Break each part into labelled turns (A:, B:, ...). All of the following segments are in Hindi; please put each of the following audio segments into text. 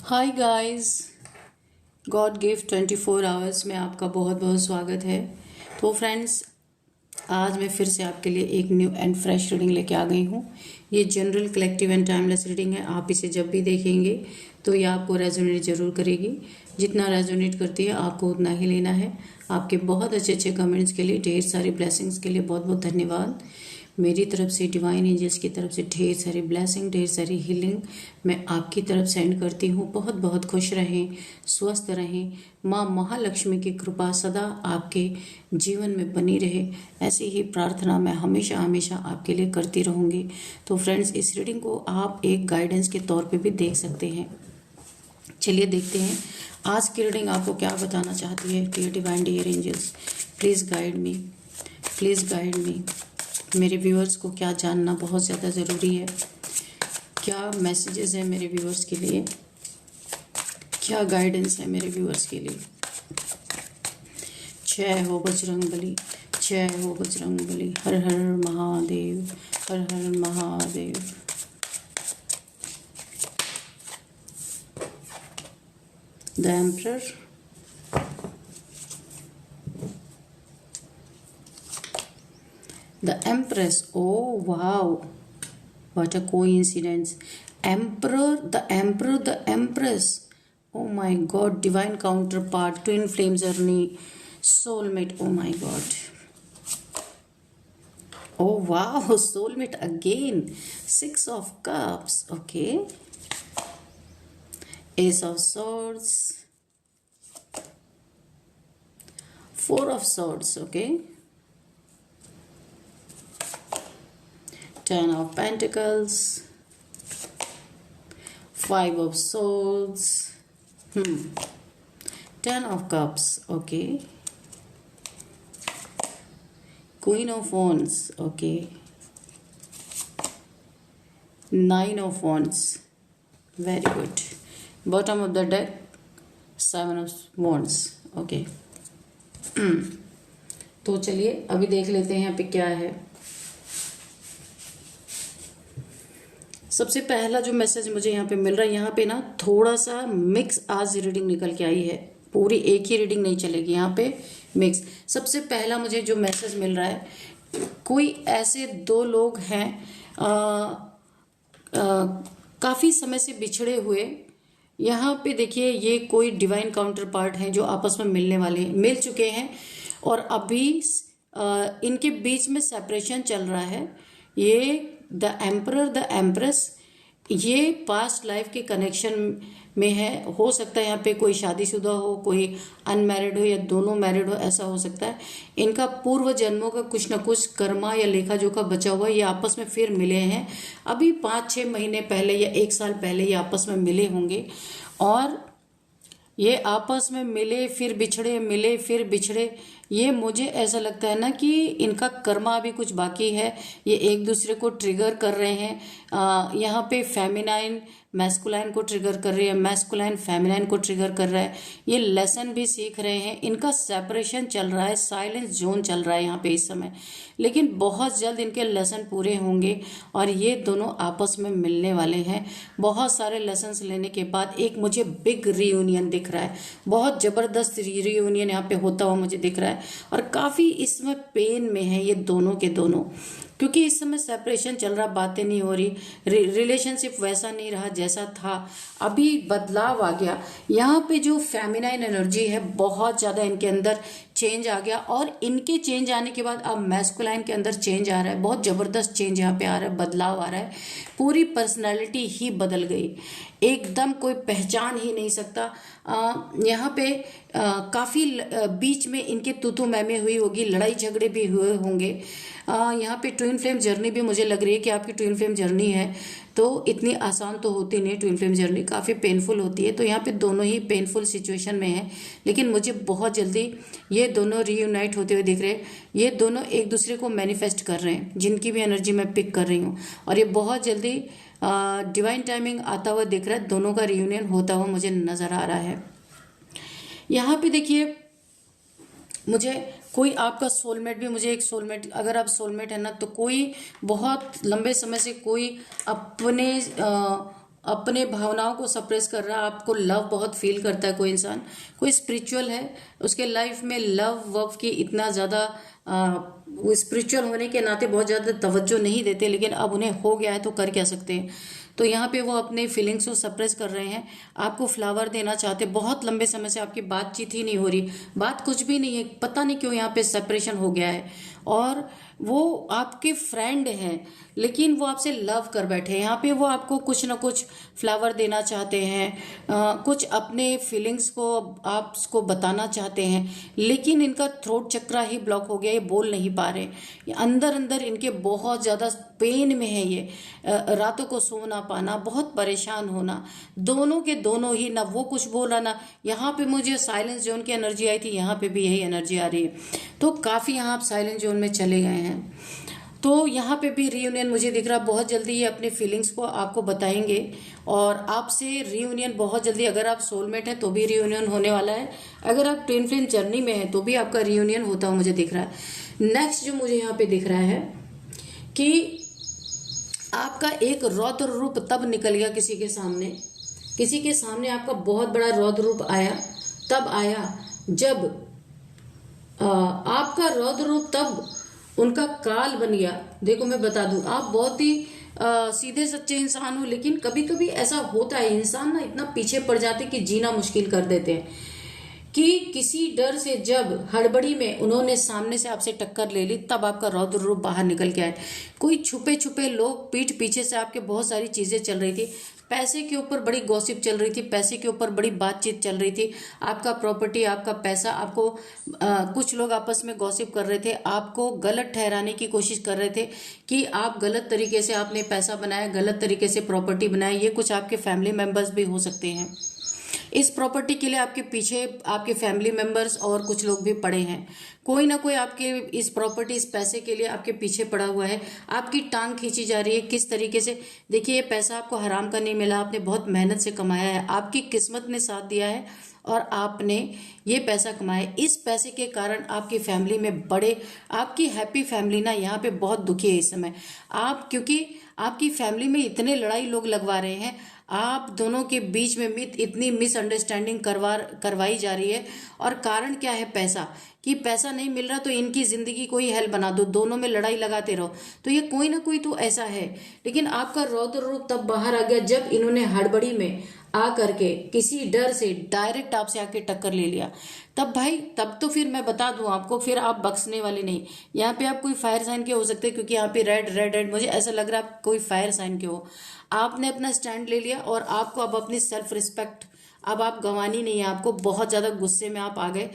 A: Hi guys, God gift 24 hours में आपका बहुत बहुत स्वागत है। तो फ्रेंड्स, आज मैं फिर से आपके लिए एक न्यू एंड फ्रेश रीडिंग लेके आ गई हूँ। ये general, collective and timeless reading है। आप इसे जब भी देखेंगे तो ये आपको रेजोनेट जरूर करेगी। जितना रेजोनेट करती है आपको उतना ही लेना है। आपके बहुत अच्छे अच्छे कमेंट्स के लिए, ढेर सारी ब्लेसिंग्स के लिए बहुत बहुत धन्यवाद। मेरी तरफ से, डिवाइन एंजल्स की तरफ से ढेर सारी ब्लेसिंग, ढेर सारी हीलिंग मैं आपकी तरफ सेंड करती हूँ। बहुत बहुत खुश रहें, स्वस्थ रहें। माँ महालक्ष्मी की कृपा सदा आपके जीवन में बनी रहे, ऐसी ही प्रार्थना मैं हमेशा हमेशा आपके लिए करती रहूँगी। तो फ्रेंड्स, इस रीडिंग को आप एक गाइडेंस के तौर पे भी देख सकते हैं। चलिए देखते हैं आज की रीडिंग आपको क्या बताना चाहती है। Dear divine, dear angels, please guide me, please guide me. मेरे व्यूअर्स को क्या जानना बहुत ज़्यादा ज़रूरी है, क्या मैसेजेस हैं मेरे व्यूअर्स के लिए, क्या गाइडेंस है मेरे व्यूअर्स के लिए। जय हो बजरंगबली, जय हो बजरंगबली। हर हर महादेव, हर हर Mahadev. The emperor, the empress. Oh wow, what a coincidence. Emperor, the emperor, the empress. Oh my god, divine counterpart, twin flame journey, soulmate. Oh my god. Oh wow, soulmate again. Six of cups. Okay. Ace of swords, four of swords. Okay. Ten of Pentacles, Five of Swords, Ten of Cups, okay. Queen of Wands, okay. Nine of Wands, very good. Bottom of the deck, Seven of Wands, okay. तो चलिए अभी देख लेते हैं यहाँ पे क्या है। सबसे पहला जो मैसेज मुझे यहाँ पे मिल रहा है, यहाँ पे ना थोड़ा सा मिक्स आज रीडिंग निकल के आई है। पूरी एक ही रीडिंग नहीं चलेगी, यहाँ पे मिक्स। सबसे पहला मुझे जो मैसेज मिल रहा है, कोई ऐसे दो लोग हैं काफ़ी समय से बिछड़े हुए। यहाँ पे देखिए, ये कोई डिवाइन काउंटर पार्ट है जो आपस में मिलने वाले हैं, मिल चुके हैं और अभी इनके बीच में सेपरेशन चल रहा है। ये द एम्परर, द एम्प्रेस, ये पास्ट लाइफ के कनेक्शन में है। हो सकता है यहाँ पे कोई शादीशुदा हो, कोई अनमैरिड हो, या दोनों मैरिड हो, ऐसा हो सकता है। इनका पूर्व जन्मों का कुछ न कुछ कर्मा या लेखा जोखा बचा हुआ, ये आपस में फिर मिले हैं। अभी 5-6 महीने पहले या 1 साल पहले ये आपस में मिले होंगे और ये आपस में मिले फिर बिछड़े, मिले फिर बिछड़े। ये मुझे ऐसा लगता है ना कि इनका कर्मा अभी कुछ बाकी है। ये एक दूसरे को ट्रिगर कर रहे हैं। यहाँ पे फेमिनाइन मैस्कुलाइन को ट्रिगर कर रही है, मैस्कुलाइन फेमिनाइन को ट्रिगर कर रहा है। ये लेसन भी सीख रहे हैं। इनका सेपरेशन चल रहा है, साइलेंस जोन चल रहा है यहाँ पे इस समय, लेकिन बहुत जल्द इनके लेसन पूरे होंगे और ये दोनों आपस में मिलने वाले हैं। बहुत सारे लेसन्स लेने के बाद एक मुझे बिग रीयूनियन दिख रहा है। बहुत ज़बरदस्त रीयूनियन यहाँ पे होता हुआ मुझे दिख रहा है और काफ़ी इसमें पेन में है ये दोनों के दोनों, क्योंकि इस समय सेपरेशन चल रहा, बातें नहीं हो रही, रिलेशनशिप वैसा नहीं रहा जैसा था, अभी बदलाव आ गया। यहाँ पे जो फेमिनाइन एनर्जी है, बहुत ज़्यादा इनके अंदर चेंज आ गया और इनके चेंज आने के बाद अब मैस्कुलाइन के अंदर चेंज आ रहा है। बहुत ज़बरदस्त चेंज यहाँ पे आ रहा है, बदलाव आ रहा है। पूरी पर्सनैलिटी ही बदल गई, एकदम कोई पहचान ही नहीं सकता। यहाँ पे काफ़ी बीच में इनके तूतू मैमे हुई होगी, लड़ाई झगड़े भी हुए होंगे। यहाँ पे ट्विन फ्लेम जर्नी भी मुझे लग रही है कि आपकी ट्विन फ्लेम जर्नी है, तो इतनी आसान तो होती नहीं। ट्विन फ्लेम जर्नी काफ़ी पेनफुल होती है, तो यहाँ पे दोनों ही पेनफुल सिचुएशन में हैं। लेकिन मुझे बहुत जल्दी ये दोनों रीयूनाइट होते हुए दिख रहे हैं। ये दोनों एक दूसरे को मैनिफेस्ट कर रहे हैं, जिनकी भी एनर्जी मैं पिक कर रही हूँ, और ये बहुत जल्दी डिवाइन टाइमिंग आता हुआ दिख रहा है। दोनों का रीयूनियन होता हुआ मुझे नज़र आ रहा है। यहाँ पे देखिए, मुझे कोई आपका सोलमेट भी, मुझे एक सोलमेट, अगर आप सोलमेट है ना, तो कोई बहुत लंबे समय से कोई अपने अपने भावनाओं को सप्रेस कर रहा है, आपको लव बहुत फील करता है कोई इंसान, कोई स्पिरिचुअल है, उसके लाइफ में लव वव की इतना ज़्यादा वो स्पिरिचुअल होने के नाते बहुत ज़्यादा तवज्जो नहीं देते, लेकिन अब उन्हें हो गया है तो कर क्या सकते हैं। तो यहाँ पे वो अपने फीलिंग्स को सप्रेस कर रहे हैं, आपको फ्लावर देना चाहते, बहुत लंबे समय से आपकी बातचीत ही नहीं हो रही, बात कुछ भी नहीं है, पता नहीं क्यों यहाँ पे सेपरेशन हो गया है। और वो आपके फ्रेंड हैं लेकिन वो आपसे लव कर बैठे हैं, यहाँ पे वो आपको कुछ ना कुछ फ्लावर देना चाहते हैं, कुछ अपने फीलिंग्स को आपको बताना चाहते हैं, लेकिन इनका थ्रोट चक्रा ही ब्लॉक हो गया, ये बोल नहीं पा रहे, ये अंदर अंदर इनके बहुत ज़्यादा पेन में है ये, रातों को सो ना पाना, बहुत परेशान होना, दोनों के दोनों ही, ना वो कुछ बोला ना, यहाँ पे मुझे साइलेंस जोन की एनर्जी आई थी, यहाँ पे भी यही एनर्जी आ रही है, तो काफ़ी यहाँ आप साइलेंस जोन में चले गए हैं। तो यहाँ पे भी रीयूनियन मुझे दिख रहा, बहुत जल्दी ये अपने फीलिंग्स को आपको बताएंगे और आपसे रीयूनियन बहुत जल्दी, अगर आप सोलमेट हैं तो भी रीयूनियन होने वाला है, अगर आप ट्विन फ्लेम जर्नी में हैं तो भी आपका रीयूनियन होता हुआ मुझे दिख रहा है। नेक्स्ट जो मुझे यहाँ पे दिख रहा है कि आपका एक रौद्र रूप तब निकल गया किसी के सामने आपका बहुत बड़ा रौद्र रूप आया, तब आया जब आपका रौद्र रूप तब उनका काल बन गया। देखो मैं बता दूं, आप बहुत ही सीधे सच्चे इंसान हो, लेकिन कभी कभी ऐसा होता है, इंसान ना इतना पीछे पड़ जाते कि जीना मुश्किल कर देते हैं, कि किसी डर से जब हड़बड़ी में उन्होंने सामने से आपसे टक्कर ले ली, तब आपका रौद्र रूप बाहर निकल के आए। कोई छुपे छुपे लोग, पीठ पीछे से आपके बहुत सारी चीजें चल रही थी, पैसे के ऊपर बड़ी गॉसिप चल रही थी, पैसे के ऊपर बड़ी बातचीत चल रही थी, आपका प्रॉपर्टी, आपका पैसा, आपको कुछ लोग आपस में गॉसिप कर रहे थे, आपको गलत ठहराने की कोशिश कर रहे थे कि आप गलत तरीके से आपने पैसा बनाया, गलत तरीके से प्रॉपर्टी बनाई। ये कुछ आपके फैमिली मेंबर्स भी हो सकते हैं, इस प्रॉपर्टी के लिए आपके पीछे आपके फैमिली मेंबर्स और कुछ लोग भी पड़े हैं, कोई ना कोई आपके इस प्रॉपर्टी, इस पैसे के लिए आपके पीछे पड़ा हुआ है, आपकी टांग खींची जा रही है। किस तरीके से, देखिए ये पैसा आपको हराम का नहीं मिला, आपने बहुत मेहनत से कमाया है, आपकी किस्मत ने साथ दिया है और आपने ये पैसा कमाया। इस पैसे के कारण आपकी फैमिली में बड़े, आपकी हैप्पी फैमिली ना यहाँ पे बहुत दुखी है इस समय, आप, क्योंकि आपकी फैमिली में इतने लड़ाई लोग लगवा रहे हैं, आप दोनों के बीच में इतनी मिसअंडरस्टैंडिंग करवाई जा रही है। और कारण क्या है? पैसा, कि पैसा नहीं मिल रहा तो इनकी जिंदगी को ही हेल बना दो, दोनों में लड़ाई लगाते रहो, तो ये कोई ना कोई तो ऐसा है। लेकिन आपका रौद्र रूप तब बाहर आ गया जब इन्होंने हड़बड़ी में आ करके किसी डर से डायरेक्ट आपसे आके टक्कर ले लिया। तब भाई, तब तो फिर मैं बता दूं आपको, फिर आप बख्शने वाले नहीं। यहाँ पे आप कोई फायर साइन के हो सकते हैं, क्योंकि यहाँ पे रेड रेड रेड, मुझे ऐसा लग रहा है आप कोई फायर साइन के हो। आपने अपना स्टैंड ले लिया और आपको अब अपनी सेल्फ रिस्पेक्ट अब आप गंवानी नहीं है। आपको बहुत ज्यादा गुस्से में आप आ गए,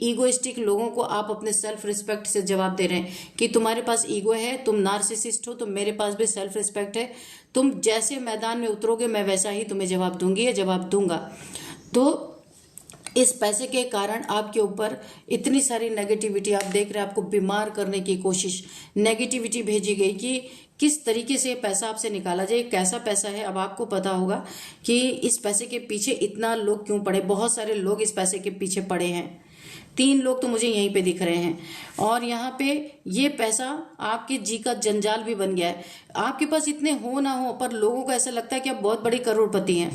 A: ईगोइस्टिक लोगों को आप अपने सेल्फ रिस्पेक्ट से जवाब दे रहे हैं कि तुम्हारे पास ईगो है, तुम नार्सिसिस्ट हो, तो मेरे पास भी सेल्फ रिस्पेक्ट है, तुम जैसे मैदान में उतरोगे मैं वैसा ही तुम्हें जवाब दूंगी या जवाब दूंगा। तो इस पैसे के कारण आपके ऊपर इतनी सारी नेगेटिविटी, आप देख रहे हैं, आपको बीमार करने की कोशिश, नेगेटिविटी भेजी गई कि किस तरीके से पैसा आपसे निकाला जाए, कैसा पैसा है। अब आपको पता होगा कि इस पैसे के पीछे इतना लोग क्यों पड़े, बहुत सारे लोग इस पैसे के पीछे पड़े हैं। 3 लोग तो मुझे यहीं पे दिख रहे हैं। और यहाँ पे ये पैसा आपके जी का जंजाल भी बन गया है। आपके पास इतने हो ना हो, पर लोगों को ऐसा लगता है कि आप बहुत बड़े करोड़पति हैं,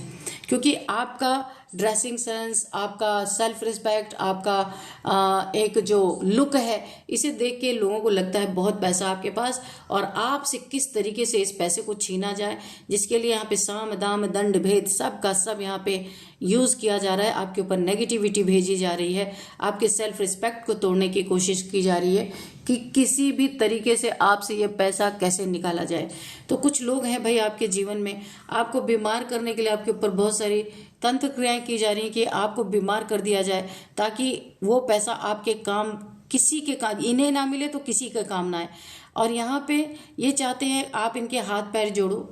A: क्योंकि आपका ड्रेसिंग सेंस, आपका सेल्फ रिस्पेक्ट, आपका एक जो लुक है, इसे देख के लोगों को लगता है बहुत पैसा आपके पास, और आपसे किस तरीके से इस पैसे को छीना जाए, जिसके लिए यहाँ पे साम दाम दंड भेद सब का सब यहाँ पे यूज किया जा रहा है। आपके ऊपर नेगेटिविटी भेजी जा रही है, आपके सेल्फ रिस्पेक्ट को तोड़ने की कोशिश की जा रही है कि किसी भी तरीके से आपसे ये पैसा कैसे निकाला जाए। तो कुछ लोग हैं भाई आपके जीवन में, आपको बीमार करने के लिए आपके ऊपर बहुत सारी तंत्र क्रियाएं की जा रही हैं कि आपको बीमार कर दिया जाए, ताकि वो पैसा आपके काम, किसी के काम, इन्हें ना मिले तो किसी के काम ना आए। और यहाँ पे ये चाहते हैं आप इनके हाथ पैर जोड़ो,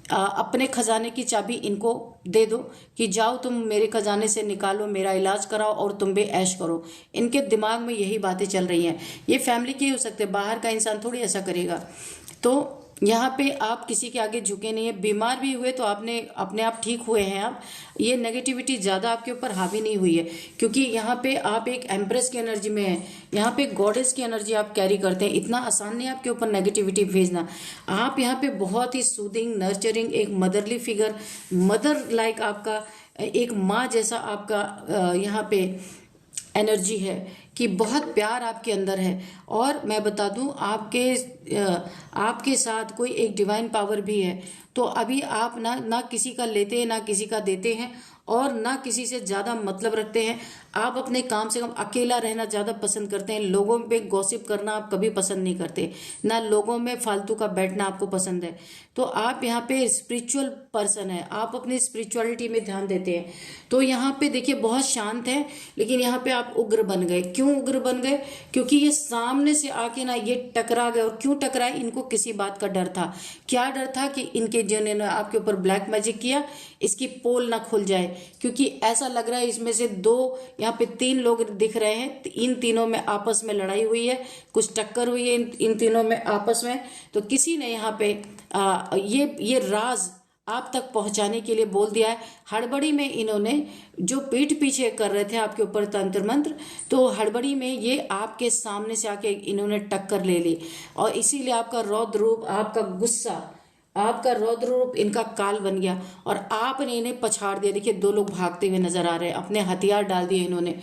A: अपने खजाने की चाबी इनको दे दो कि जाओ तुम मेरे खजाने से निकालो, मेरा इलाज कराओ और तुम भी ऐश करो। इनके दिमाग में यही बातें चल रही हैं। ये फैमिली के हो सकते, बाहर का इंसान थोड़ी ऐसा करेगा। तो यहाँ पे आप किसी के आगे झुके नहीं है। बीमार भी हुए तो आपने अपने आप ठीक हुए हैं आप। ये नेगेटिविटी ज़्यादा आपके ऊपर हावी नहीं हुई है, क्योंकि यहाँ पे आप एक एम्प्रेस की एनर्जी में हैं। यहाँ पे गॉडेस की एनर्जी आप कैरी करते हैं। इतना आसान नहीं आपके ऊपर नेगेटिविटी भेजना। आप यहाँ पे बहुत ही सूदिंग, नर्चरिंग, एक मदरली फिगर, मदर लाइक आपका एक माँ जैसा आपका यहाँ पे एनर्जी है कि बहुत प्यार आपके अंदर है। और मैं बता दूं आपके साथ कोई एक डिवाइन पावर भी है। तो अभी आप ना किसी का लेते हैं, ना किसी का देते हैं, और ना किसी से ज़्यादा मतलब रखते हैं। आप अपने काम से कम अकेला रहना ज़्यादा पसंद करते हैं। लोगों पे गॉसिप करना आप कभी पसंद नहीं करते, ना लोगों में फालतू का बैठना आपको पसंद है। तो आप यहाँ पे स्पिरिचुअल पर्सन है, आप अपनी स्पिरिचुअलिटी में ध्यान देते हैं। तो यहाँ पे देखिए बहुत शांत है, लेकिन यहाँ पे आप उग्र बन गए। क्यों उग्र बन गए? क्योंकि ये सामने से आके ना ये टकरा गए। और क्यों टकराए? इनको किसी बात का डर था। क्या डर था? कि इनके जिन्होंने आपके ऊपर ब्लैक मैजिक किया, इसकी पोल ना खुल जाए। क्योंकि ऐसा लग रहा है इसमें से दो, यहाँ पे 3 लोग दिख रहे हैं, इन तीनों में आपस में लड़ाई हुई है, कुछ टक्कर हुई है इन तीनों में आपस में। तो किसी ने यहाँ पे ये राज आप तक पहुंचाने के लिए बोल दिया है। हड़बड़ी में इन्होंने जो पीठ पीछे कर रहे थे आपके ऊपर तंत्र मंत्र, तो हड़बड़ी में ये आपके सामने से आके इन्होंने टक्कर ले ली। और इसीलिए आपका रौद्र रूप, आपका गुस्सा, आपका रौद्र रूप इनका काल बन गया और आपने इन्हें पछाड़ दिया। देखिए 2 लोग भागते हुए नजर आ रहे हैं, अपने हथियार डाल दिए इन्होंने।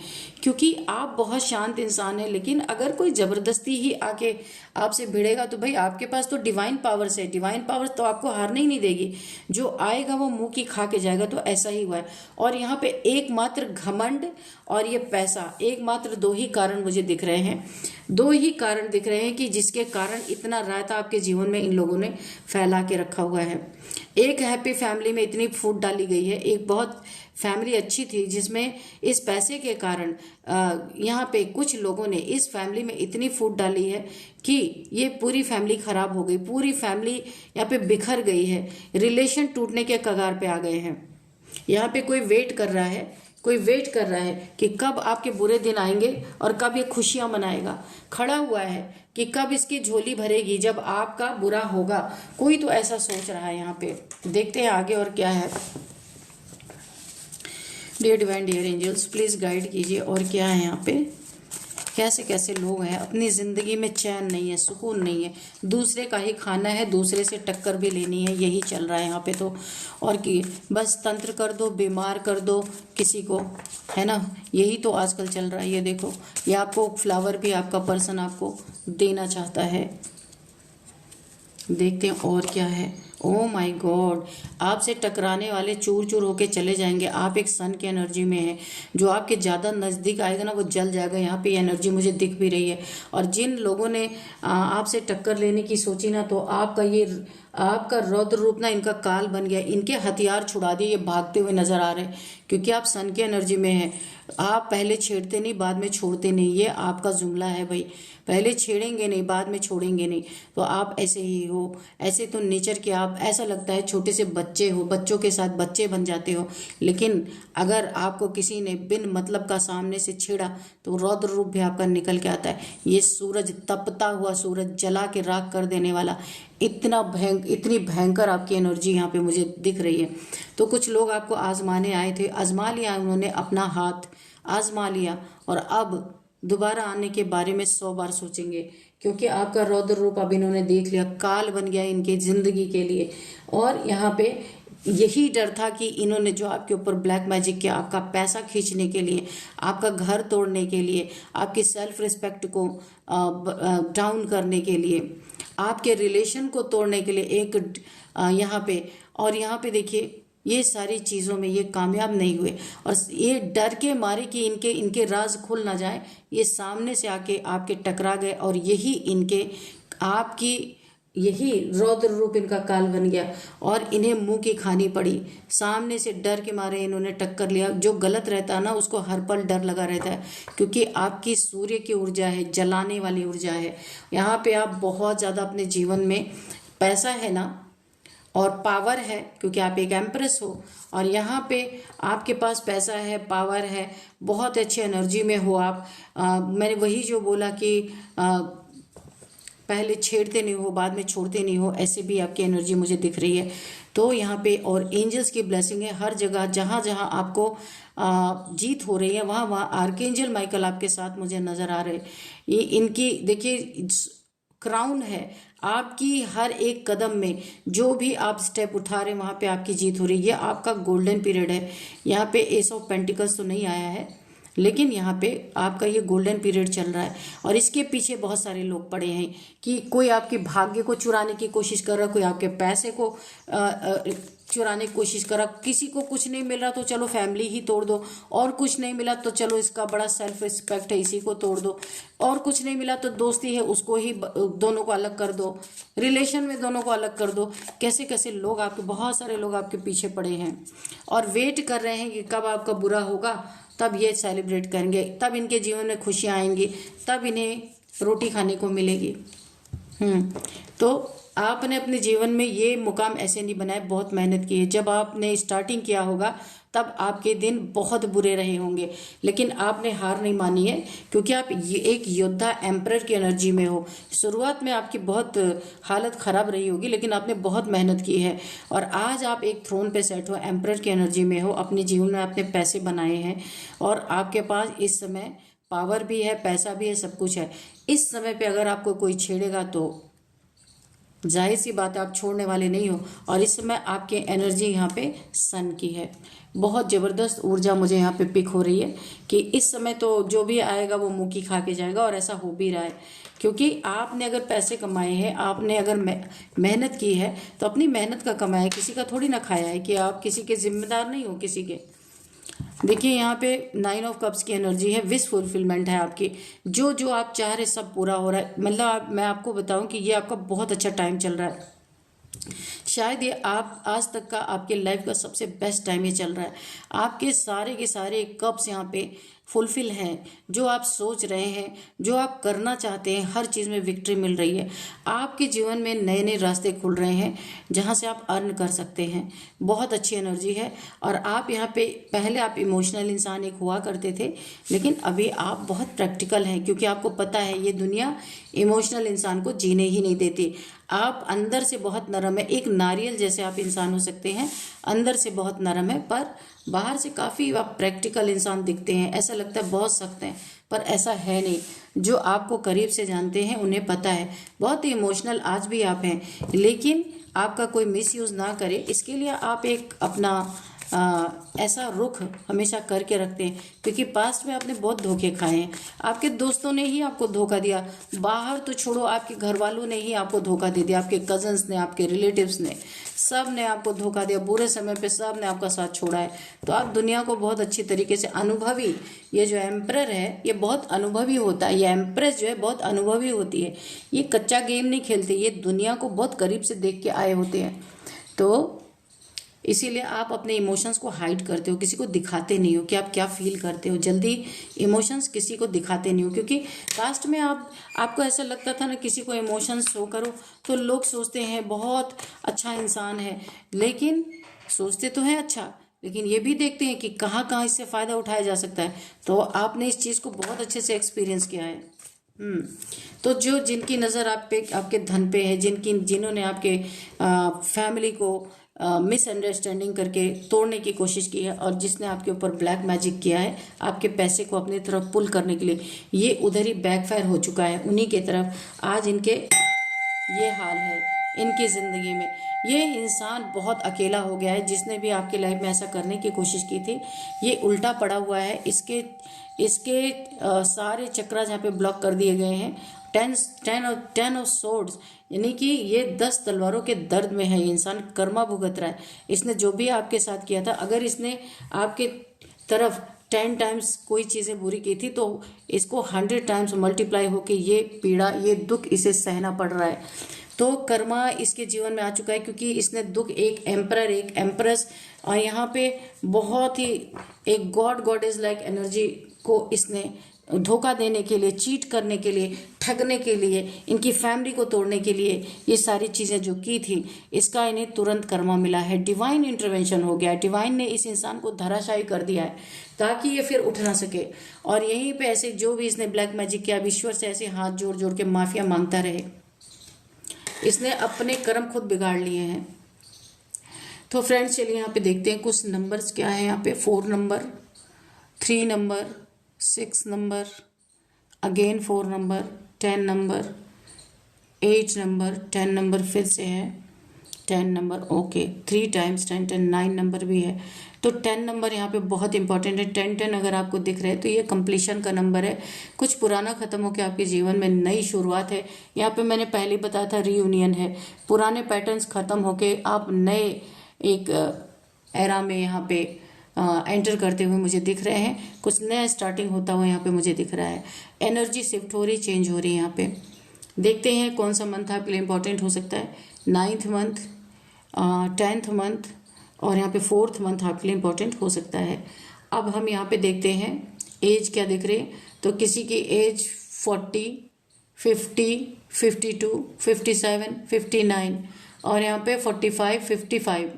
A: क्योंकि आप बहुत शांत इंसान हैं, लेकिन अगर कोई जबरदस्ती ही आके आपसे भिड़ेगा तो भाई आपके पास तो डिवाइन पावर्स है। डिवाइन पावर्स तो आपको हारने ही नहीं देगी। जो आएगा वो मुंह की खा के जाएगा। तो ऐसा ही हुआ है। और यहाँ पे एकमात्र घमंड और ये पैसा, एकमात्र 2 ही कारण मुझे दिख रहे हैं। 2 ही कारण दिख रहे हैं कि जिसके कारण इतना रायता आपके जीवन में इन लोगों ने फैला के रखा हुआ है। एक हैप्पी फैमिली में इतनी फूट डाली गई है, एक बहुत फैमिली अच्छी थी जिसमें इस पैसे के कारण यहाँ पे कुछ लोगों ने इस फैमिली में इतनी फूट डाली है कि ये पूरी फैमिली खराब हो गई। पूरी फैमिली यहाँ पे बिखर गई है, रिलेशन टूटने के कगार पे आ गए हैं। यहाँ पे कोई वेट कर रहा है, कोई वेट कर रहा है कि कब आपके बुरे दिन आएंगे और कब ये खुशियां मनाएगा। खड़ा हुआ है कि कब इसकी झोली भरेगी जब आपका बुरा होगा। कोई तो ऐसा सोच रहा है यहाँ पे। देखते हैं आगे और क्या है। Dear divine, dear angels, please guide कीजिए और क्या है यहाँ पे। कैसे कैसे लोग हैं, अपनी जिंदगी में चैन नहीं है, सुकून नहीं है, दूसरे का ही खाना है, दूसरे से टक्कर भी लेनी है, यही चल रहा है यहाँ पे तो। और कि बस तंत्र कर दो, बीमार कर दो किसी को, है ना, यही तो आजकल चल रहा है। ये देखो, ये आपको फ्लावर भी आपका पर्सन आपको देना चाहता है। देखते हैं और क्या है। ओ माय गॉड, आपसे टकराने वाले चूर चूर होके चले जाएंगे। आप एक सन की एनर्जी में है, जो आपके ज़्यादा नज़दीक आएगा ना वो जल जाएगा। यहाँ पे एनर्जी मुझे दिख भी रही है। और जिन लोगों ने आपसे टक्कर लेने की सोची ना, तो आपका रौद्र रूप ना इनका काल बन गया। इनके हथियार छुड़ा दिए, ये भागते हुए नजर आ रहे हैं। क्योंकि आप सन की एनर्जी में हैं। आप पहले छेड़ते नहीं, बाद में छोड़ते नहीं, ये आपका जुमला है भाई। पहले छेड़ेंगे नहीं, बाद में छोड़ेंगे नहीं। तो आप ऐसे ही हो, ऐसे तो नेचर के आप, ऐसा लगता है छोटे से बच्चे हो, बच्चों के साथ बच्चे बन जाते हो। लेकिन अगर आपको किसी ने बिन मतलब का सामने से छेड़ा तो रौद्र रूप भी आपका निकल के आता है। ये सूरज, तपता हुआ सूरज, जला के राख कर देने वाला, इतनी भयंकर आपकी एनर्जी यहाँ पे मुझे दिख रही है। तो कुछ लोग आपको आजमाने आए थे, आजमा लिया उन्होंने, अपना हाथ आजमा लिया, और अब दोबारा आने के बारे में 100 बार सोचेंगे। क्योंकि आपका रौद्र रूप अब इन्होंने देख लिया, काल बन गया इनके जिंदगी के लिए। और यहाँ पे यही डर था कि इन्होंने जो आपके ऊपर ब्लैक मैजिक किया, आपका पैसा खींचने के लिए, आपका घर तोड़ने के लिए, आपकी सेल्फ रिस्पेक्ट को डाउन करने के लिए, आपके रिलेशन को तोड़ने के लिए, एक यहाँ पे, और यहाँ पे देखिए ये सारी चीज़ों में ये कामयाब नहीं हुए। और ये डर के मारे कि इनके राज खुल ना जाए, ये सामने से आके आपके टकरा गए। और यही रौद्र रूप इनका काल बन गया और इन्हें मुंह की खानी पड़ी। सामने से डर के मारे इन्होंने टक्कर लिया। जो गलत रहता है ना, उसको हर पल डर लगा रहता है। क्योंकि आपकी सूर्य की ऊर्जा है, जलाने वाली ऊर्जा है। यहाँ पे आप बहुत ज़्यादा अपने जीवन में, पैसा है ना और पावर है, क्योंकि आप एक एम्प्रेस हो। और यहाँ पे आपके पास पैसा है, पावर है, बहुत अच्छी एनर्जी में हो आप। मैंने वही जो बोला कि पहले छेड़ते नहीं हो, बाद में छोड़ते नहीं हो, ऐसे भी आपकी एनर्जी मुझे दिख रही है। तो यहाँ पे और एंजल्स की ब्लेसिंग है हर जगह, जहाँ जहाँ आपको जीत हो रही है वहाँ वहाँ आर्कएंजल माइकल आपके साथ मुझे नजर आ रहे हैं। ये इनकी देखिए क्राउन है आपकी, हर एक कदम में जो भी आप स्टेप उठा रहे हैं वहाँ पे आपकी जीत हो रही है। ये आपका गोल्डन पीरियड है। यहाँ पे एस ऑफ पेंटिकल्स तो नहीं आया है, लेकिन यहाँ पे आपका ये गोल्डन पीरियड चल रहा है। और इसके पीछे बहुत सारे लोग पड़े हैं कि कोई आपके भाग्य को चुराने की कोशिश कर रहा है, कोई आपके पैसे को चुराने की कोशिश कर रहा, किसी को कुछ नहीं मिल रहा तो चलो फैमिली ही तोड़ दो, और कुछ नहीं मिला तो चलो इसका बड़ा सेल्फ रिस्पेक्ट है इसी को तोड़ दो, और कुछ नहीं मिला तो दोस्ती है उसको ही दोनों को अलग कर दो, रिलेशन में दोनों को अलग कर दो। कैसे कैसे लोग आपके, बहुत सारे लोग आपके पीछे पड़े हैं और वेट कर रहे हैं कि कब आपका बुरा होगा तब ये सेलिब्रेट करेंगे, तब इनके जीवन में खुशियाँ आएंगी, तब इन्हें रोटी खाने को मिलेगी। तो आपने अपने जीवन में ये मुकाम ऐसे नहीं बनाए, बहुत मेहनत की है। जब आपने स्टार्टिंग किया होगा तब आपके दिन बहुत बुरे रहे होंगे, लेकिन आपने हार नहीं मानी है क्योंकि आप ये एक योद्धा एम्परर की एनर्जी में हो। शुरुआत में आपकी बहुत हालत खराब रही होगी, लेकिन आपने बहुत मेहनत की है और आज आप एक थ्रोन पे सेट हो, एम्परर की एनर्जी में हो। अपने जीवन में आपने पैसे बनाए हैं और आपके पास इस समय पावर भी है, पैसा भी है, सब कुछ है। इस समय पे अगर आपको कोई छेड़ेगा तो जाहिर सी बात है आप छोड़ने वाले नहीं हो। और इस समय आपकी एनर्जी यहाँ पे सन की है, बहुत ज़बरदस्त ऊर्जा मुझे यहाँ पे पिक हो रही है कि इस समय तो जो भी आएगा वो मुँह की खा के जाएगा। और ऐसा हो भी रहा है क्योंकि आपने अगर पैसे कमाए हैं, आपने अगर मेहनत की है तो अपनी मेहनत का कमाया है, किसी का थोड़ी ना खाया है कि आप किसी के जिम्मेदार नहीं हो किसी के। देखिए यहाँ पे 9 ऑफ कप्स की एनर्जी है, विश फुलफिलमेंट है आपकी, जो जो आप चाह रहे सब पूरा हो रहा है। मतलब मैं आपको बताऊं कि ये आपका बहुत अच्छा टाइम चल रहा है। शायद ये आप आज तक का आपके लाइफ का सबसे बेस्ट टाइम ये चल रहा है। आपके सारे के सारे कप्स यहाँ पे फुलफिल हैं, जो आप सोच रहे हैं, जो आप करना चाहते हैं, हर चीज़ में विक्ट्री मिल रही है। आपके जीवन में नए नए रास्ते खुल रहे हैं जहाँ से आप अर्न कर सकते हैं। बहुत अच्छी एनर्जी है। और आप यहाँ पे पहले आप इमोशनल इंसान एक हुआ करते थे, लेकिन अभी आप बहुत प्रैक्टिकल हैं क्योंकि आपको पता है ये दुनिया इमोशनल इंसान को जीने ही नहीं देती। आप अंदर से बहुत नरम है, एक नारियल जैसे आप इंसान हो सकते हैं, अंदर से बहुत नरम है पर बाहर से काफ़ी आप प्रैक्टिकल इंसान दिखते हैं। ऐसा लगता है बहुत सख्त हैं पर ऐसा है नहीं। जो आपको करीब से जानते हैं उन्हें पता है बहुत ही इमोशनल आज भी आप हैं, लेकिन आपका कोई मिसयूज़ ना करे इसके लिए आप एक अपना ऐसा रुख हमेशा करके रखते हैं क्योंकि पास्ट में आपने बहुत धोखे खाए हैं। आपके दोस्तों ने ही आपको धोखा दिया, बाहर तो छोड़ो आपके घर वालों ने ही आपको धोखा दे दिया, आपके कजन्स ने, आपके रिलेटिव्स ने, सब ने आपको धोखा दिया। बुरे समय पे सब ने आपका साथ छोड़ा है। तो आप दुनिया को बहुत अच्छी तरीके से अनुभवी, ये जो एम्परर है ये बहुत अनुभवी होता है, ये एम्प्रेस जो है बहुत अनुभवी होती है। ये कच्चा गेम नहीं खेलते, ये दुनिया को बहुत करीब से देख के आए होते हैं। तो इसीलिए आप अपने इमोशंस को हाइड करते हो, किसी को दिखाते नहीं हो कि आप क्या फील करते हो। जल्दी इमोशंस किसी को दिखाते नहीं हो क्योंकि पास्ट में आपको ऐसा लगता था ना किसी को इमोशंस शो करो तो लोग सोचते हैं बहुत अच्छा इंसान है, लेकिन सोचते तो हैं अच्छा, लेकिन ये भी देखते हैं कि कहाँ कहाँ इससे फ़ायदा उठाया जा सकता है। तो आपने इस चीज़ को बहुत अच्छे से एक्सपीरियंस किया है। तो जो जिनकी नज़र आप पे, आपके धन पे है, जिन्होंने आपके फैमिली को मिसअंडरस्टैंडिंग करके तोड़ने की कोशिश की है और जिसने आपके ऊपर ब्लैक मैजिक किया है आपके पैसे को अपनी तरफ पुल करने के लिए, ये उधर ही बैकफायर हो चुका है उन्हीं के तरफ। आज इनके ये हाल है इनकी ज़िंदगी में। ये इंसान बहुत अकेला हो गया है, जिसने भी आपकी लाइफ में ऐसा करने की कोशिश की थी ये उल्टा पड़ा हुआ है। इसके सारे चक्रा जहाँ पे ब्लॉक कर दिए गए हैं। 10 ऑफ सोर्ड्स यानी कि ये 10 तलवारों के दर्द में है। ये इंसान कर्मा भुगत रहा है। इसने जो भी आपके साथ किया था, अगर इसने आपके तरफ 10 टाइम्स कोई चीज़ें बुरी की थी तो इसको 100 टाइम्स मल्टीप्लाई होके ये पीड़ा, ये दुख इसे सहना पड़ रहा है। तो कर्मा इसके जीवन में आ चुका है क्योंकि इसने दुख, एक एम्परर, एक एम्प्रेस और यहाँ पे बहुत ही एक गॉडेज लाइक एनर्जी को इसने धोखा देने के लिए, चीट करने के लिए, ठगने के लिए, इनकी फैमिली को तोड़ने के लिए ये सारी चीज़ें जो की थी, इसका इन्हें तुरंत कर्मा मिला है। डिवाइन इंटरवेंशन हो गया है। डिवाइन ने इस इंसान को धराशायी कर दिया है ताकि ये फिर उठ ना सके। और यहीं पे ऐसे जो भी इसने ब्लैक मैजिक किया, ईश्वर से ऐसे हाथ जोड़ जोड़ के माफिया मांगता रहे। इसने अपने कर्म खुद बिगाड़ लिए हैं। तो फ्रेंड्स चलिए यहाँ पे देखते हैं कुछ नंबर्स क्या है यहाँ पे। 4 number, 3 number, 6 number, again 4 number, 10 number, 8 number, 10 number फिर से है, 10 नंबर, ओके 3 टाइम्स 10 10, 9 नंबर भी है। तो 10 नंबर यहाँ पे बहुत इंपॉर्टेंट है। 10 10 अगर आपको दिख रहा है तो ये कंप्लीशन का नंबर है। कुछ पुराना खत्म होकर आपके जीवन में नई शुरुआत है। यहाँ पे मैंने पहले बताया था रीयूनियन है। पुराने पैटर्न्स खत्म होके आप नए एक एरा में यहाँ पे एंटर करते हुए मुझे दिख रहे हैं। कुछ नया स्टार्टिंग होता हुआ यहाँ पे मुझे दिख रहा है। एनर्जी शिफ्ट हो रही, चेंज हो रही है यहाँ पे। देखते हैं कौन सा मंथ आपके लिए इंपॉर्टेंट हो सकता है। 9th मंथ, 10th मंथ और यहाँ पे 4th मंथ आपके लिए इंपॉर्टेंट हो सकता है। अब हम यहाँ पे देखते हैं एज क्या दिख रही है। तो किसी की एज 40, 50, 52, 57, 59 और यहाँ पे 45, 55,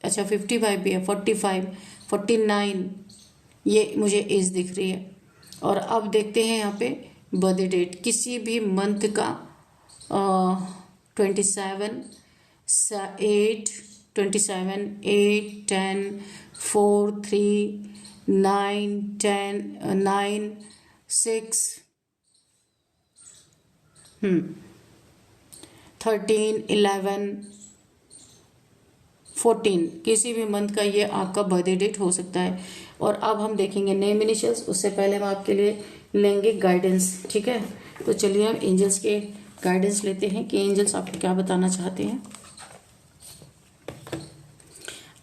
A: अच्छा 55 भी है, 45, 49 ये मुझे एज दिख रही है। और अब देखते हैं यहाँ पे बर्थडे डेट। किसी भी मंथ का 27, 8, 27, 8, 10, 4, 3, 9, 10, 9, 6, 13, 11, 14 किसी भी मंथ का ये आपका बर्थडे डेट हो सकता है। और अब हम देखेंगे नेम इनिशियल्स। उससे पहले हम आपके लिए लेंगे गाइडेंस, ठीक है। तो चलिए हम एंजल्स के गाइडेंस लेते हैं कि एंजल्स आपको क्या बताना चाहते हैं।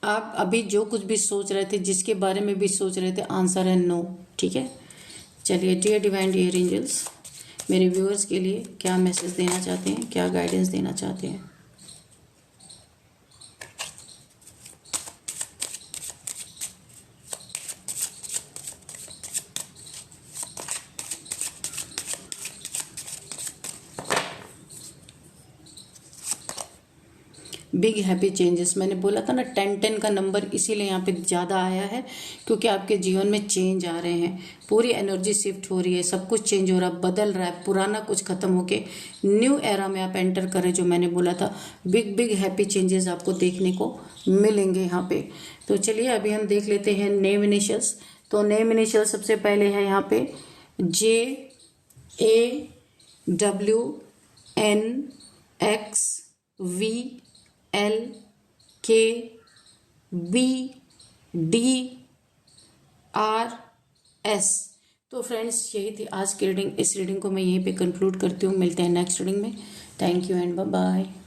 A: आप अभी जो कुछ भी सोच रहे थे, जिसके बारे में भी सोच रहे थे, आंसर है नो, ठीक है। चलिए डियर डिवाइन डियर एंजल्स, मेरे व्यूअर्स के लिए क्या मैसेज देना चाहते हैं, क्या गाइडेंस देना चाहते हैं। बिग हैप्पी चेंजेस, मैंने बोला था ना 10 10 का नंबर इसीलिए यहाँ पे ज़्यादा आया है क्योंकि आपके जीवन में चेंज आ रहे हैं। पूरी एनर्जी शिफ्ट हो रही है, सब कुछ चेंज हो रहा है, बदल रहा है। पुराना कुछ खत्म होके न्यू एरा में आप एंटर करें, जो मैंने बोला था। बिग बिग हैप्पी चेंजेस आपको देखने को मिलेंगे यहाँ पे। तो चलिए अभी हम देख लेते हैं नेम इनिशियल्स। तो नेम इनिशियल सबसे पहले है यहाँ पे JAWNXVLKBDRS। तो फ्रेंड्स यही थी आज की रीडिंग। इस रीडिंग को मैं यहीं पे कंक्लूड करती हूँ। मिलते हैं नेक्स्ट रीडिंग में। Thank you and bye bye.